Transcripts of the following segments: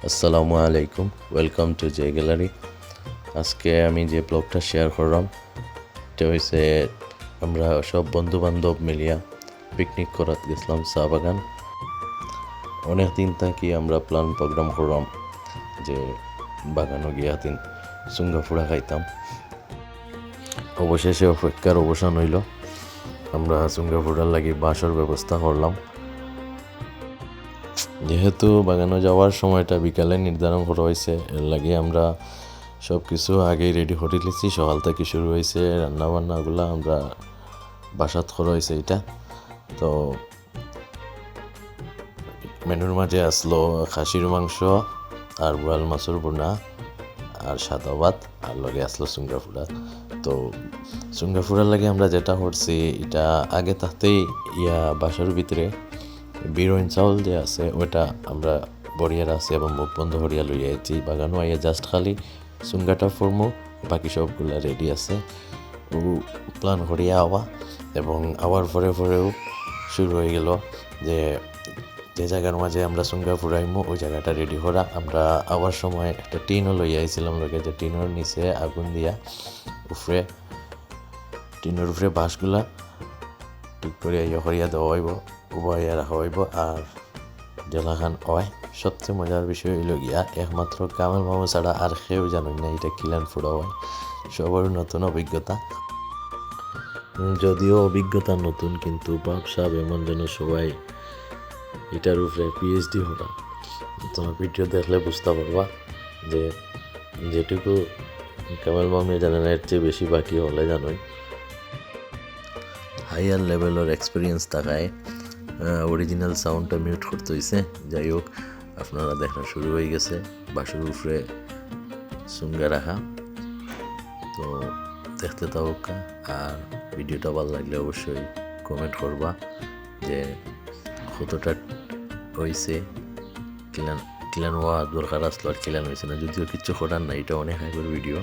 আসসালামু আলাইকুম, welcome to J gallery. আজকে আমি যে ব্লগটা শেয়ার করলাম এটা হয়েছে আমরা সব বন্ধু বান্ধব মিলিয়া পিকনিক করাতে গেছিলাম চা বাগান। অনেক দিন থাকি আমরা প্ল্যান প্রোগ্রাম করলাম যে বাগানও গিয়া দিন চুঙ্গা ফুড়া খাইতাম। অবশেষে অপেক্ষার অবসান হইল, আমরা চুঙ্গা ফুড়ার লাগি বাসর ব্যবস্থা করলাম। যেহেতু বাগানে যাওয়ার সময়টা বিকালে নির্ধারণ করা হয়েছে, এর লাগে আমরা সব কিছু আগেই রেডি করে নিয়েছি। সকাল থেকে শুরু হয়েছে রান্নাবান্নাগুলো, আমরা বাসাত করা হয়েছে এটা। তো মেনুর মাঝে আসলো খাসির মাংস আর বোয়াল মাছের বোনা আর সাদা ভাত, আর লগে আসলো চুঙ্গা ফুড়া। তো চুঙ্গা ফুড়ার লাগে আমরা যেটা করছি, এটা আগে তাতেই বাসার ভিতরে বিরোইন চাউল যে আছে ওটা আমরা বড়িয়া আছে এবং মুখ বন্ধ করিয়া লইয়া আইছি। বাগানো আইয়া জাস্ট খালি চুঙ্গাটা ফরমো, বাকি সবগুলা রেডি আছে। ও প্ল্যান করিয়া আওয়া এবং আওয়ার পরেও শুরু হয়ে গেল যে যে জায়গার মাঝে আমরা চুঙ্গা ফুরাইমো ওই জায়গাটা রেডি করা। আমরা আওয়ার সময় একটা টিনও লইয়া আইছিলাম লোকে, যে টিনের নিচে আগুন দিয়া টিনের উপরে বাঁশগুলা ঠিক করে করিয়া দেওয়া হইব, উবাইয়া রাখা হইব। আর জেলাখান হয় সবচেয়ে মজার বিষয় হইল গিয়া একমাত্র কামেল মামু ছাড়া আর কেউ জানেন না এটা কিলান ফুড়া হয়। সবার নতুন অভিজ্ঞতা, যদিও অভিজ্ঞতা নতুন, কিন্তু ভাবসাব এমন যেন সবাই এটার উপরে পিএইচডি করা। তোমার ভিডিও দেখলে বুঝতে পারবা যে যেটুকু কামেল মামু জানে না এর চেয়ে বেশি বাকি হলে জানোই। হাইয়ার লেভেলের এক্সপিরিয়েন্স থাকায় অরিজিনাল সাউন্ডটা মিউট করতে হয়েছে। যাই হোক, আপনারা দেখা শুরু হয়ে গেছে বাসুর উপরে চুঙ্গা রাখা। তো দেখতে থাকা, আর ভিডিওটা ভালো লাগলে অবশ্যই কমেন্ট করবা যে কতটা হয়েছে, কিলান হওয়া দরকার আসলো আর কিলান হয়েছে না। যদিও কিচ্ছু করার না, এটা অনেক আগের ভিডিও।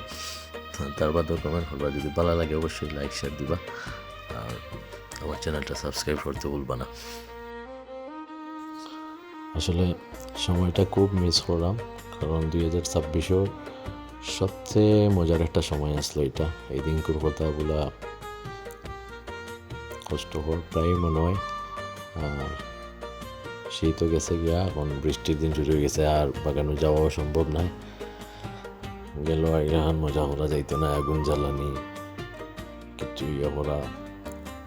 তার বাদেও কমেন্ট করবা, যদি ভালো লাগে অবশ্যই লাইক শেয়ার দিবা, আর আমার চ্যানেলটা সাবস্ক্রাইব করতে ভুলবা না। আসলে সময়টা খুব মিস করলাম, কারণ 2026-ও সবচেয়ে মজার একটা সময় আসলো এটা। এই দিনকুর কথাগুলা কষ্টকর প্রায় মনে হয়। আর শীত তো গেছে গিয়া, এখন বৃষ্টির দিন শুরু হয়ে গেছে, আর বাগানে যাওয়াও সম্ভব নয়। গেল এখন মজা করা যাইতো না, আগুন জ্বালানি কিছু করা,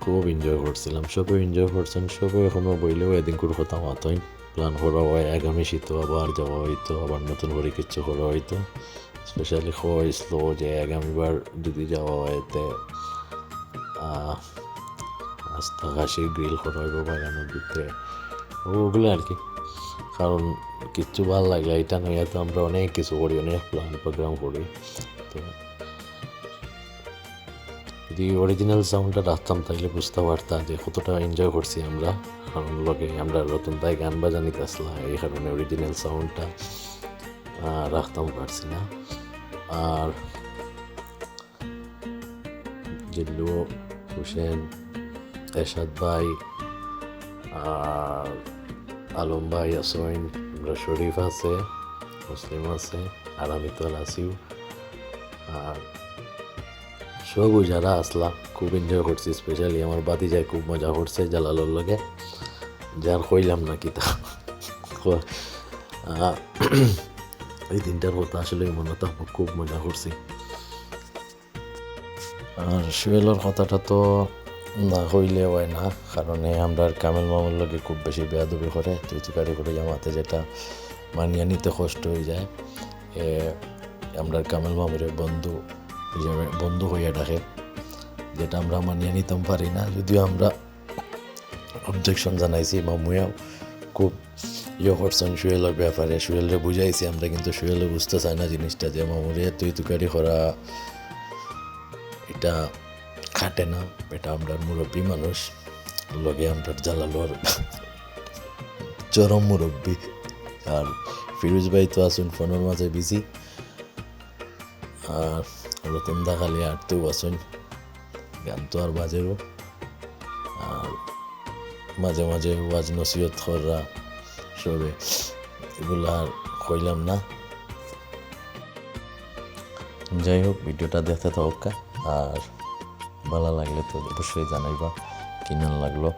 খুব এনজয় করছিলাম। সবাই এনজয় করছেন, সবাই এখনও বইলেও এদিনকুর কথা মাতই প্ল্যান করা হয়। আগামী শীত আবার যাওয়া হইতো, আবার নতুন করে কিছু করা হইতো। স্পেশালি হয়েছিল যে আগামীবার যদি যাওয়া হয় তে আস্তা ঘাসের গ্রিল করা হইব বাগানের ভিতরে, ওগুলো আর কি। কারণ কিচ্ছু ভালো লাগলে এটা নয়, তো আমরা অনেক কিছু করি, অনেক প্ল্যান প্রোগ্রাম করি। তো যদি অরিজিনাল সাউন্ডটা রাখতাম তাইলে বুঝতে পারতাম যে কতটা এনজয় করছি আমরা। কারণ লোকে আমরা নতুন তাই গান বাজানিতে আসলাম, এই কারণে অরিজিনাল সাউন্ডটা রাখতাম পারছি না। আর জিল্লু, হুসেন, এরশাদ ভাই আর আলম ভাই আসইন, আমরা শরীফ আছে, মুসলিম আছে, আর আমি তো আসিও। আর সব যারা আসলা খুব এনজয় করছি। স্পেশালি আমার বাতি যায় খুব মজা করছে জালালোর লগে, যার কইলাম না কি তা। এই দিনটার কথা আসলে মনে তো খুব মজা করছি। আর সুয়েলের কথাটা তো না হইলে হয় না, কারণ আমরা কামেল মামুর লগে খুব বেশি বেয়াদবি করে, তুই করে জামাতে, যেটা মানিয়ে নিতে কষ্ট হয়ে যায়। আমরা কামেল মামুরের বন্ধু হিসেবে বন্ধু হইয়া ডাকে, যেটা আমরা মানিয়ে নিতাম পারি না। যদিও আমরা অবজেকশন জানাইছি, মামুয়া খুব করছেন সুয়েলের ব্যাপারে, সুয়েলরে বুঝাইছি আমরা, কিন্তু সুয়েলে বুঝতে চায় না জিনিসটা, যে মামুরে তুই করা এটা খাটে না। এটা আমরা মুরব্বী মানুষ, লগে আমরা জ্বালালোর চরম মুরব্বী। আর ফিরোজ ভাই তো আসুন ফোনের মাঝে বিজি, আর রতন দা খালি আটতেও আসুন, গান তো আর বাজেরও। আর মাঝে মাঝে ওয়াজ নসিহত করা সবে। এগুলো আর কইলাম না। যাই হোক, ভিডিওটা দেখতে থাক, আর ভালো লাগলে তো অবশ্যই জানাইবা কেমন লাগলো।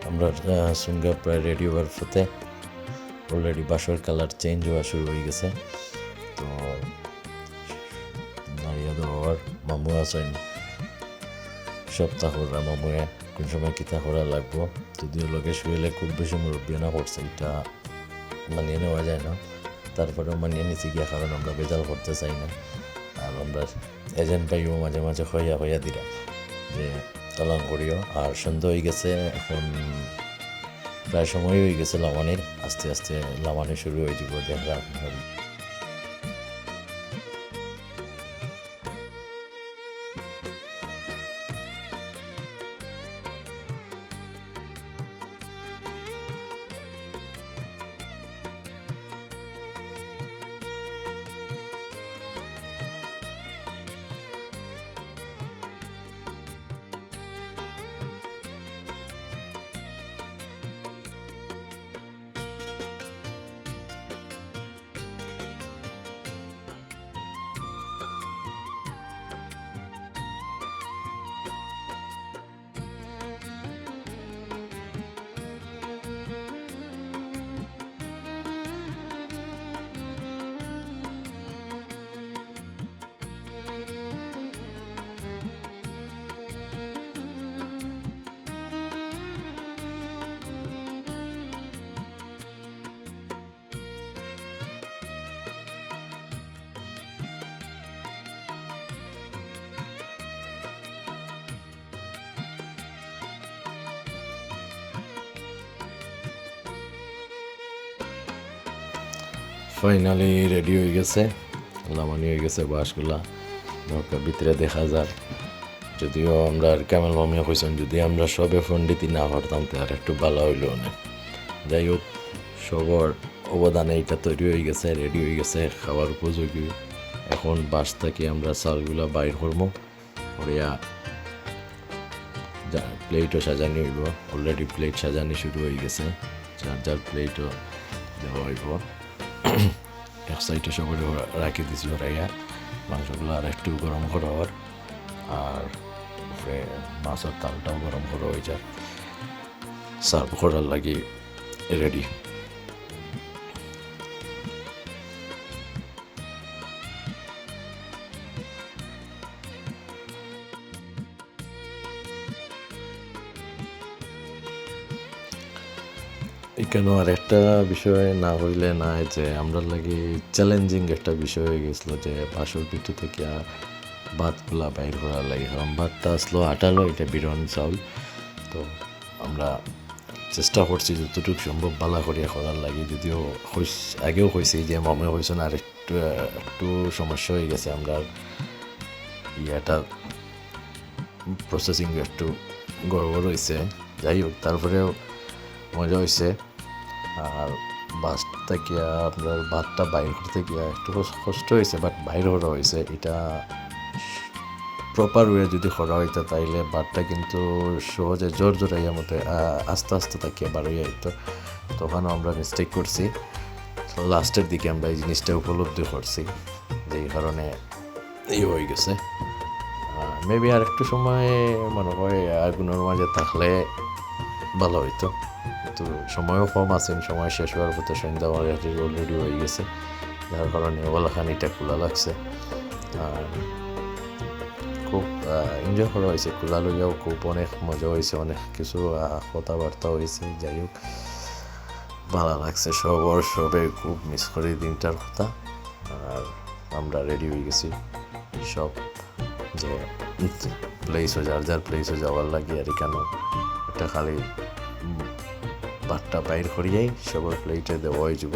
আমরা সুঙ্গা প্রায় রেডি হওয়ার পথে অলরেডি বাসর কালার চেঞ্জ হওয়া শুরু হয়ে গেছে। তো নাইয়া দেওয়ার মামু আছেন সপ্তাহ মামুয়ে কোন সময় কিতা করা লাগবো, যদিও লগে শুয়েলে খুব বেশি মুরব্বিয়ানা করছে, এটা মানিয়ে নেওয়া যায় না। তারপরেও মানিয়ে নিচ্ছি গিয়া, কারণ আমরা বেজাল করতে চাই না। আর আমরা এজেন্ট পাইও মাঝে মাঝে হইয়া দিলাম যে তলাং করিও। আর সন্ধ্যা হয়ে গেছে, এখন প্রায় সময় হয়ে গেছে লামানির, আস্তে আস্তে লামানি শুরু হয়ে যাব। দেখা ফাইনালি রেডি হয়ে গেছে, লামানি হয়ে গেছে বাসগুলা নৌকার ভিতরে দেখা যায়। যদিও আমরা আর কেমন মামিয়া কইছেন যদি আমরা সবে পণ্ডিতি না করতাম তো আর একটু ভালো হইল না। যাই হোক, সবার অবদানে এটা তৈরি হয়ে গেছে, রেডি হয়ে গেছে, খাওয়ার উপযোগী। এখন বাস থেকে আমরা চালগুলা বাইর করবো, করিয়া প্লেটও সাজানি হইব। অলরেডি প্লেট সাজানি শুরু হয়ে গেছে, যার প্লেটও দেওয়া হইব। এক সাইডে সবাই রাখি দিছি ওরাইয়া মাংসগুলো আর একটু গরম করার, আর মাছের তালটাও গরম করা হয়ে যায়, সার্ভ করার লাগি রেডি। এখানে আর একটা বিষয় না হইলে না, যে আমরা লাগে চ্যালেঞ্জিং একটা বিষয় হয়ে গেছিলো যে বাসর পিঠে থেকে ভাতগুলা বাইর করার লাগে, কারণ ভাতটা আসলো আটালো, এটা বিরন চাউল। তো আমরা চেষ্টা করছি যতটুকু সম্ভব বালা করিয়া করার লাগে। যদিও আগেও হয়েছে যে মনে হয়েছে না, আর একটু সমস্যা হয়ে গেছে, আমরা ইয়াটা প্রসেসিং একটু গড়বড় হয়েছে। যাই হোক, তারপরেও মজা হয়েছে। আর বাস থেকে আপনার ভাতটা বাইর করতে গিয়ে একটু কষ্ট হয়েছে, বাট বাইর করা হয়েছে। এটা প্রপার ওয়ে যদি করা হইতো তাইলে ভাতটা কিন্তু সহজে জোর জোরাইয়া মতো আস্তে আস্তে তাকিয়ে বার হইয়া হইতো। তখনও আমরা মিস্টেক করছি, লাস্টের দিকে আমরা এই জিনিসটা উপলব্ধি করছি, যেই কারণে এই হয়ে গেছে। মেবি আর একটু সময় মনে হয় আগুনের মাঝে থাকলে ভালো হইতো, কিন্তু সময়ও কম আছে, সময় শেষ হওয়ার পথে সন্ধ্যা অলরেডি হয়ে গেছে, যার কারণে ওলাখানিটা খোলা লাগছে। আর খুব এনজয় করা হয়েছে, খোলা লইয়াও খুব অনেক মজা হয়েছে, অনেক কিছু কথাবার্তা হয়েছে। যাই হোক, ভালো লাগছে, সবে খুব মিস করি দিনটার কথা। আর আমরা রেডি হয়ে গেছি সব, যে প্লেসও যার প্লেসও যাওয়ার লাগে। আর কেন এটা খালি ভাতটা বাইর করিয়াই সবার প্লেটে দেওয়া হয়ে যাব।